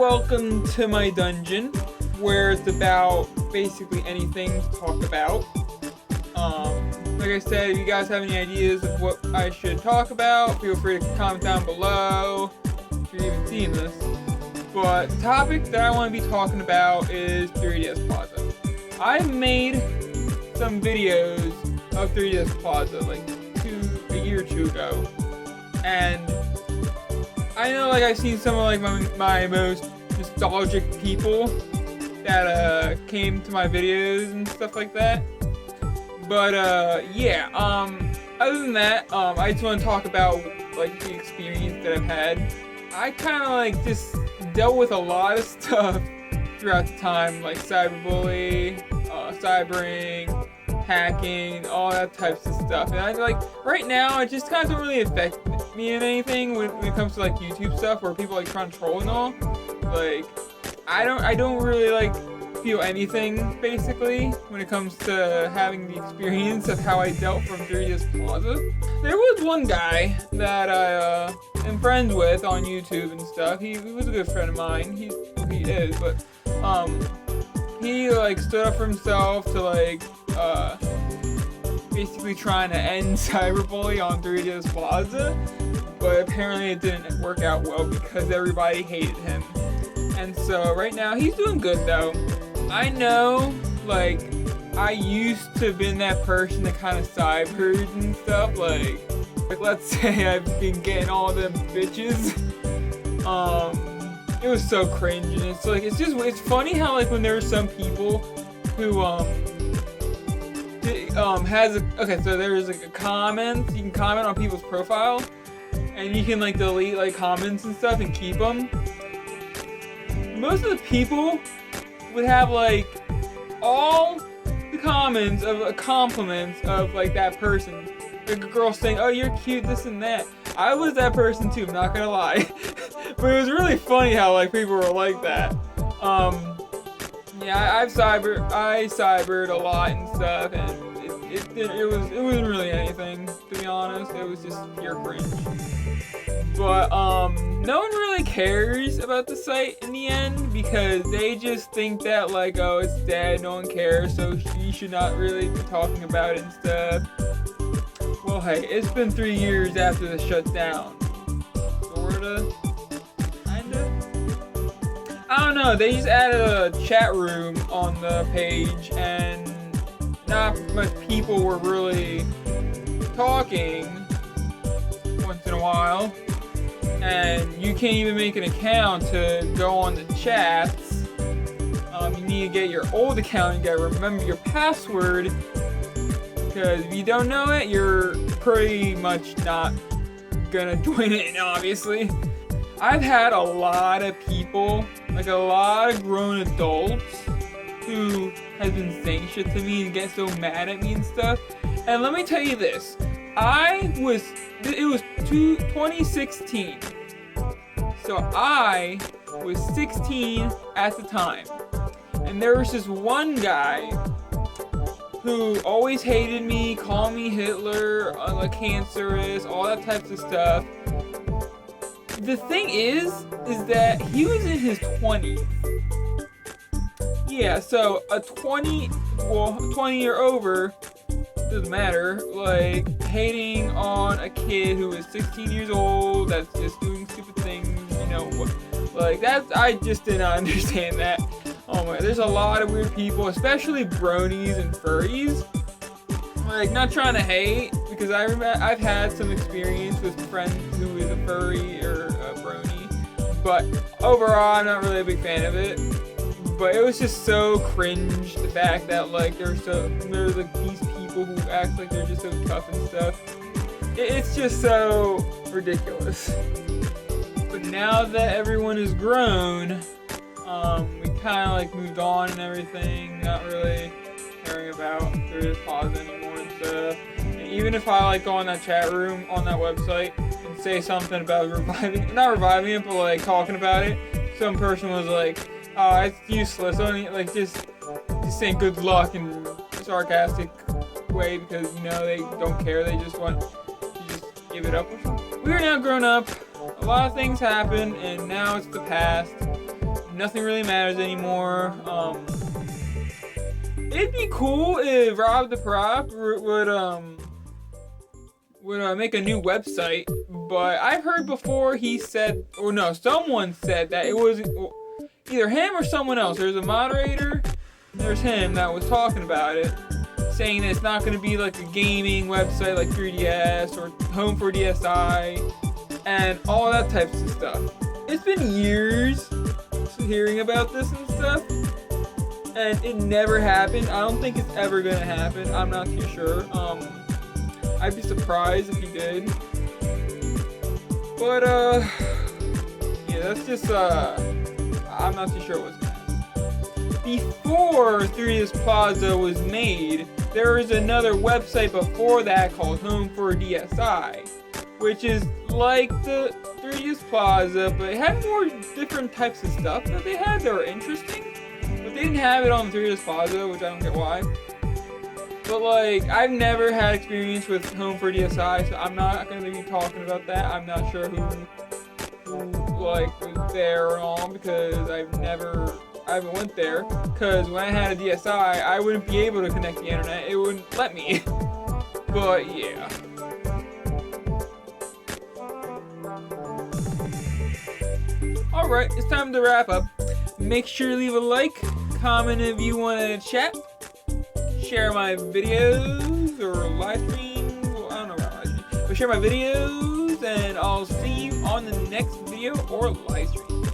welcome to my dungeon, where it's about basically anything to talk about. Like I said, if you guys have any ideas of what I should talk about, feel free to comment down below if you're even seeing this. But the topic that I want to be talking about is 3DSPlaza. I made some videos of 3DSPlaza like a year or two ago, and I know I've seen some of my most nostalgic people that came to my videos and stuff like that. But yeah, other than that, I just want to talk about the experience that I've had. I kind of just dealt with a lot of stuff throughout the time, like cyberbully, cybering, hacking, all that types of stuff. And right now, it just kind of doesn't really affect me in anything when it comes to YouTube stuff, where people trying to troll and all. I don't really feel anything basically when it comes to having the experience of how I dealt from 3DSPlaza. There was one guy that I am friends with on YouTube and stuff. He was a good friend of mine. He is, but he stood up for himself to basically trying to end cyberbully on 3DSPlaza, but apparently it didn't work out well because everybody hated him. And so right now he's doing good though. I know I used to have been that person that kind of cybered and stuff, let's say I've been getting all them bitches. It was so cringe, and it's funny how when there are some people who so there's a comment, you can comment on people's profile, and you can delete comments and stuff and keep them. Most of the people would have all the comments of compliments of that person. A girl saying, "Oh, you're cute," this and that. I was that person too, I'm not gonna lie. But it was really funny how people were like that. Yeah, I cybered a lot and stuff, and it wasn't really anything, to be honest. It was just pure cringe. But no one really cares about the site in the end, because they just think that oh, it's dead, no one cares, so you should not really be talking about it and stuff. Well, hey, it's been 3 years after the shutdown. Sorta. Kinda. I don't know, they just added a chat room on the page, and not much people were really talking once in a while. And you can't even make an account to go on the chats. You need to get your old account, you gotta remember your password, because if you don't know it, you're pretty much not gonna join it, obviously. I've had a lot of people, a lot of grown adults, who has been saying shit to me and get so mad at me and stuff. And let me tell you this, it was 2016. So I was 16 at the time. And there was this one guy who always hated me, called me Hitler, cancerous, all that types of stuff. The thing is that he was in his 20s. Yeah, so a 20 or over, doesn't matter, hating on a kid who is 16 years old that's just doing stupid things, I just did not understand that. Oh my, there's a lot of weird people, especially bronies and furries. Not trying to hate, because I've had some experience with friends who is a furry or a brony, but overall I'm not really a big fan of it. But it was just so cringe, the fact that there's these people who act like they're just so tough and stuff. It's just so ridiculous. But now that everyone is grown, we kind of moved on and everything, not really caring about 3DSPlaza anymore and stuff. And even if I go on that chat room on that website and say something about not reviving it, but talking about it, some person was oh, it's useless, only just saying good luck in a sarcastic way, because they don't care, they just want to just give it up or something. We are now grown up, a lot of things happen, and now it's the past. Nothing really matters anymore. It'd be cool if Rob the Prop would make a new website, but I've heard before he said, or no, someone said that it was either him or someone else. There's a moderator, there's him that was talking about it, saying that it's not going to be like a gaming website like 3DS or Home for DSi and all that types of stuff. It's been years hearing about this and stuff, and it never happened. I don't think it's ever gonna happen. I'm not too sure. I'd be surprised if he did. But yeah, that's just I'm not too sure what's gonna happen. Before 3DSPlaza was made, there was another website before that called Home for DSi, which is like the 3DSPlaza, but it had more different types of stuff that they had that were interesting. But they didn't have it on 3DSPlaza, which I don't get why. But like, I've never had experience with Home for DSi, so I'm not going to be talking about that. I'm not sure who like was there or all, because I haven't went there. Because when I had a DSi, I wouldn't be able to connect the internet. It wouldn't let me. But yeah. Alright, it's time to wrap up. Make sure to leave a like, comment if you want to chat, share my videos or live streams. Well, I don't know about live streams, but share my videos, and I'll see you on the next video or live stream.